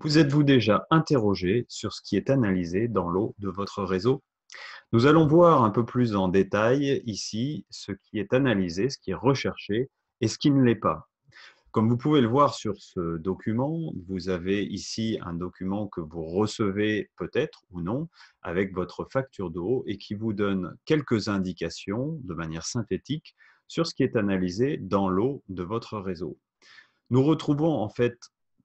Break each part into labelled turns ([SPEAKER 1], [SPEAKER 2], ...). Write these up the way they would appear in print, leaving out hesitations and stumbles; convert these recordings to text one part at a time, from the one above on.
[SPEAKER 1] Vous êtes-vous déjà interrogé sur ce qui est analysé dans l'eau de votre réseau? Nous allons voir un peu plus en détail ici ce qui est analysé, ce qui est recherché et ce qui ne l'est pas. Comme vous pouvez le voir sur ce document, vous avez ici un document que vous recevez peut-être ou non avec votre facture d'eau et qui vous donne quelques indications de manière synthétique sur ce qui est analysé dans l'eau de votre réseau. Nous retrouvons en fait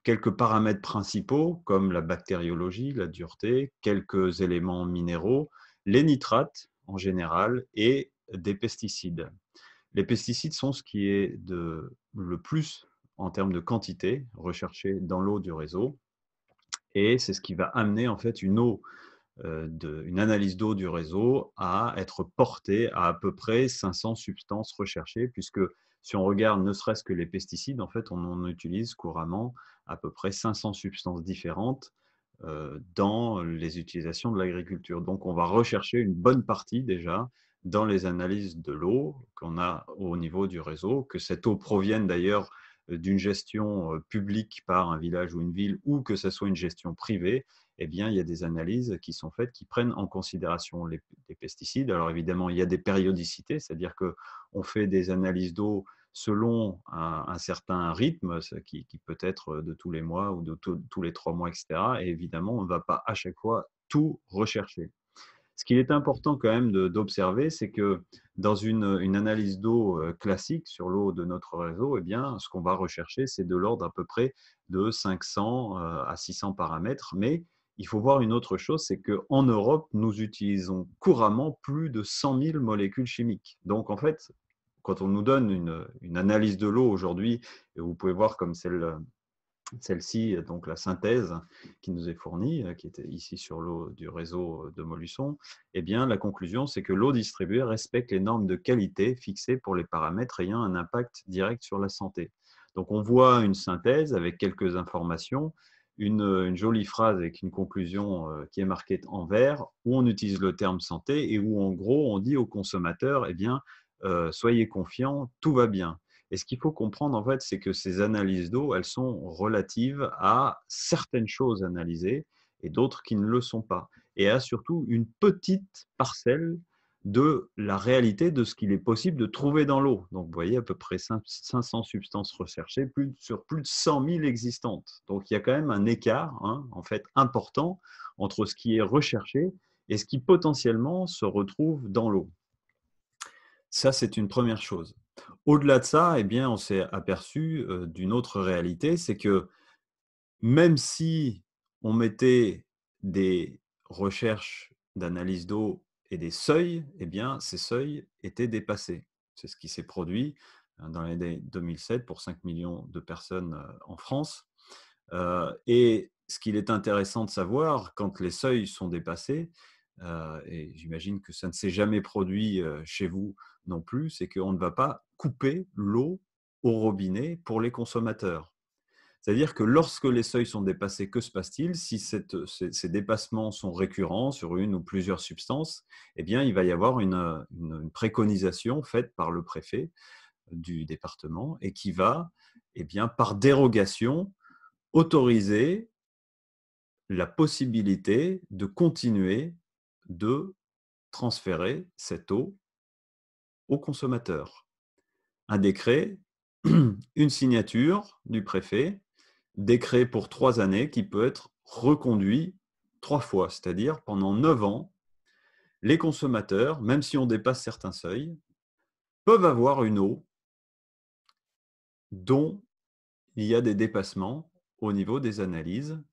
[SPEAKER 1] quelques paramètres principaux comme la bactériologie, la dureté, quelques éléments minéraux, les nitrates en général et des pesticides. Les pesticides sont ce qui est le plus en termes de quantité recherché dans l'eau du réseau et c'est ce qui va amener en fait une analyse d'eau du réseau à être portée à peu près 500 substances recherchées, puisque si on regarde ne serait-ce que les pesticides, en fait, on en utilise couramment à peu près 500 substances différentes dans les utilisations de l'agriculture. Donc, on va rechercher une bonne partie déjà dans les analyses de l'eau qu'on a au niveau du réseau, que cette eau provienne d'ailleurs d'une gestion publique par un village ou une ville ou que ce soit une gestion privée, eh bien, il y a des analyses qui sont faites qui prennent en considération les pesticides. Alors évidemment, il y a des périodicités, c'est-à-dire qu'on fait des analyses d'eau selon un certain rythme, qui peut être de tous les mois ou de tous les 3 mois, etc. Et évidemment, on ne va pas à chaque fois tout rechercher. Ce qu'il est important quand même d'observer, c'est que dans une analyse d'eau classique sur l'eau de notre réseau, eh bien, ce qu'on va rechercher, c'est de l'ordre à peu près de 500 à 600 paramètres. Mais il faut voir une autre chose, c'est qu'en Europe, nous utilisons couramment plus de 100 000 molécules chimiques. Donc, en fait, quand on nous donne une analyse de l'eau aujourd'hui, et vous pouvez voir comme celle-ci, donc la synthèse qui nous est fournie, qui était ici sur l'eau du réseau de Molusson, eh bien, la conclusion, c'est que l'eau distribuée respecte les normes de qualité fixées pour les paramètres ayant un impact direct sur la santé. Donc, on voit une synthèse avec quelques informations, une jolie phrase avec une conclusion qui est marquée en vert, où on utilise le terme santé et où, en gros, on dit aux consommateurs, eh bien, soyez confiants, tout va bien. Et ce qu'il faut comprendre, en fait, c'est que ces analyses d'eau, elles sont relatives à certaines choses analysées et d'autres qui ne le sont pas. Et à surtout une petite parcelle de la réalité de ce qu'il est possible de trouver dans l'eau. Donc, vous voyez, à peu près 500 substances recherchées sur plus de 100 000 existantes. Donc, il y a quand même un écart, hein, en fait, important entre ce qui est recherché et ce qui potentiellement se retrouve dans l'eau. Ça, c'est une première chose. Au-delà de ça, eh bien, on s'est aperçu d'une autre réalité, c'est que même si on mettait des recherches d'analyse d'eau et des seuils, eh bien, ces seuils étaient dépassés. C'est ce qui s'est produit dans l'année 2007 pour 5 millions de personnes en France. Et ce qu'il est intéressant de savoir, quand les seuils sont dépassés, et j'imagine que ça ne s'est jamais produit chez vous non plus, c'est qu'on ne va pas couper l'eau au robinet pour les consommateurs. C'est-à-dire que lorsque les seuils sont dépassés, que se passe-t-il? Si ces dépassements sont récurrents sur une ou plusieurs substances, eh bien, il va y avoir une préconisation faite par le préfet du département et qui va, eh bien, par dérogation, autoriser la possibilité de continuer de transférer cette eau aux consommateurs. Un décret, une signature du préfet, décret pour 3 années qui peut être reconduit 3 fois, c'est-à-dire pendant 9 ans, les consommateurs, même si on dépasse certains seuils, peuvent avoir une eau dont il y a des dépassements au niveau des analyses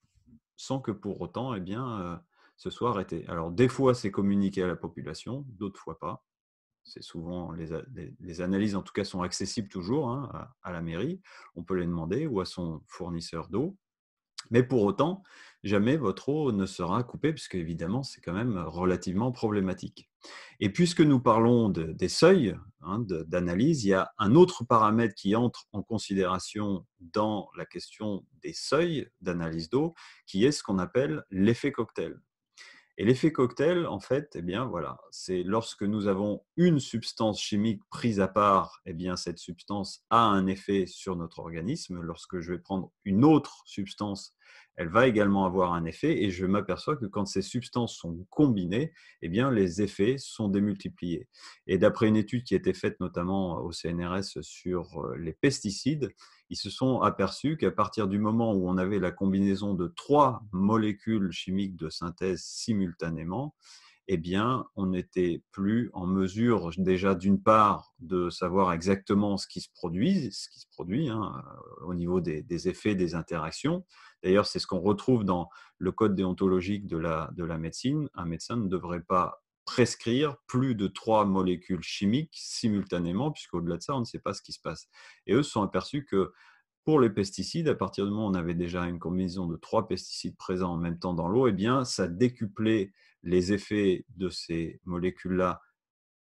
[SPEAKER 1] sans que pour autant, eh bien, ce soit arrêté. Alors, des fois, c'est communiqué à la population, d'autres fois pas. C'est souvent les analyses, en tout cas, sont accessibles toujours hein, à la mairie. On peut les demander ou à son fournisseur d'eau. Mais pour autant, jamais votre eau ne sera coupée, puisque évidemment, c'est quand même relativement problématique. Et puisque nous parlons des seuils hein, d'analyse, il y a un autre paramètre qui entre en considération dans la question des seuils d'analyse d'eau, qui est ce qu'on appelle l'effet cocktail. Et l'effet cocktail, en fait, eh bien, voilà, c'est lorsque nous avons une substance chimique prise à part, eh bien, cette substance a un effet sur notre organisme. Lorsque je vais prendre une autre substance, elle va également avoir un effet et je m'aperçois que quand ces substances sont combinées, eh bien, les effets sont démultipliés. Et d'après une étude qui a été faite notamment au CNRS sur les pesticides, ils se sont aperçus qu'à partir du moment où on avait la combinaison de 3 molécules chimiques de synthèse simultanément, eh bien, on n'était plus en mesure déjà d'une part de savoir exactement ce qui se produit hein, au niveau des effets des interactions. D'ailleurs, c'est ce qu'on retrouve dans le code déontologique de la médecine. Un médecin ne devrait pas prescrire plus de 3 molécules chimiques simultanément, puisqu'au-delà de ça, on ne sait pas ce qui se passe. Et eux se sont aperçus que pour les pesticides, à partir du moment où on avait déjà une combinaison de 3 pesticides présents en même temps dans l'eau, eh bien, ça décuplait les effets de ces molécules-là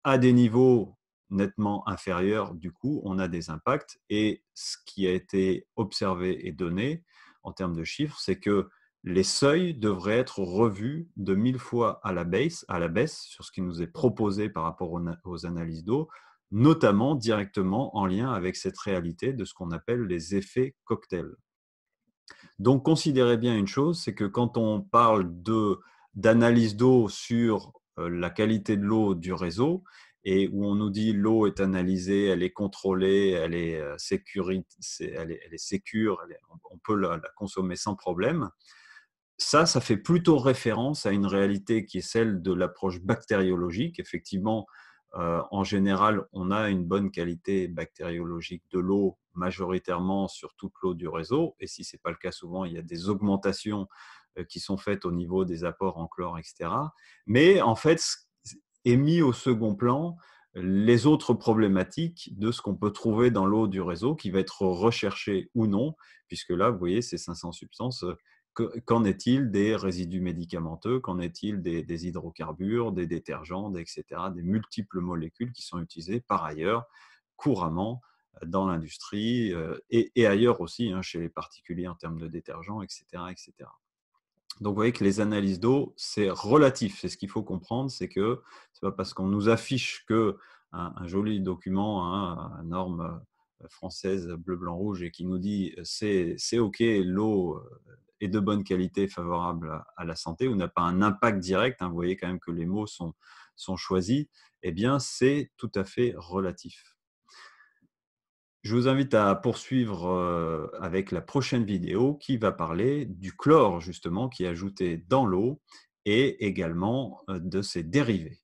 [SPEAKER 1] à des niveaux nettement inférieurs. Du coup, on a des impacts. Et ce qui a été observé et donné en termes de chiffres, c'est que les seuils devraient être revus de 1000 fois à la baisse sur ce qui nous est proposé par rapport aux analyses d'eau, notamment directement en lien avec cette réalité de ce qu'on appelle les effets cocktails. Donc, considérez bien une chose, c'est que quand on parle d'analyse d'eau sur la qualité de l'eau du réseau, et où on nous dit l'eau est analysée, elle est contrôlée, elle est sécure, on peut la consommer sans problème, ça fait plutôt référence à une réalité qui est celle de l'approche bactériologique. Effectivement, en général, on a une bonne qualité bactériologique de l'eau majoritairement sur toute l'eau du réseau. Et si ce n'est pas le cas souvent, il y a des augmentations qui sont faites au niveau des apports en chlore, etc. Mais en fait, est mis au second plan les autres problématiques de ce qu'on peut trouver dans l'eau du réseau qui va être recherché ou non, puisque là, vous voyez, ces 500 substances, qu'en est-il des résidus médicamenteux, qu'en est-il des hydrocarbures, des détergents, etc., des multiples molécules qui sont utilisées par ailleurs couramment dans l'industrie et ailleurs aussi, hein, chez les particuliers en termes de détergents, etc., etc. Donc, vous voyez que les analyses d'eau, c'est relatif. C'est ce qu'il faut comprendre, c'est que ce n'est pas parce qu'on nous affiche un joli document, hein, à norme française bleu, blanc, rouge, et qui nous dit c'est OK, l'eau est de bonne qualité, favorable à la santé, ou n'a pas un impact direct, hein, vous voyez quand même que les mots sont choisis, eh bien, c'est tout à fait relatif. Je vous invite à poursuivre avec la prochaine vidéo qui va parler du chlore, justement, qui est ajouté dans l'eau et également de ses dérivés.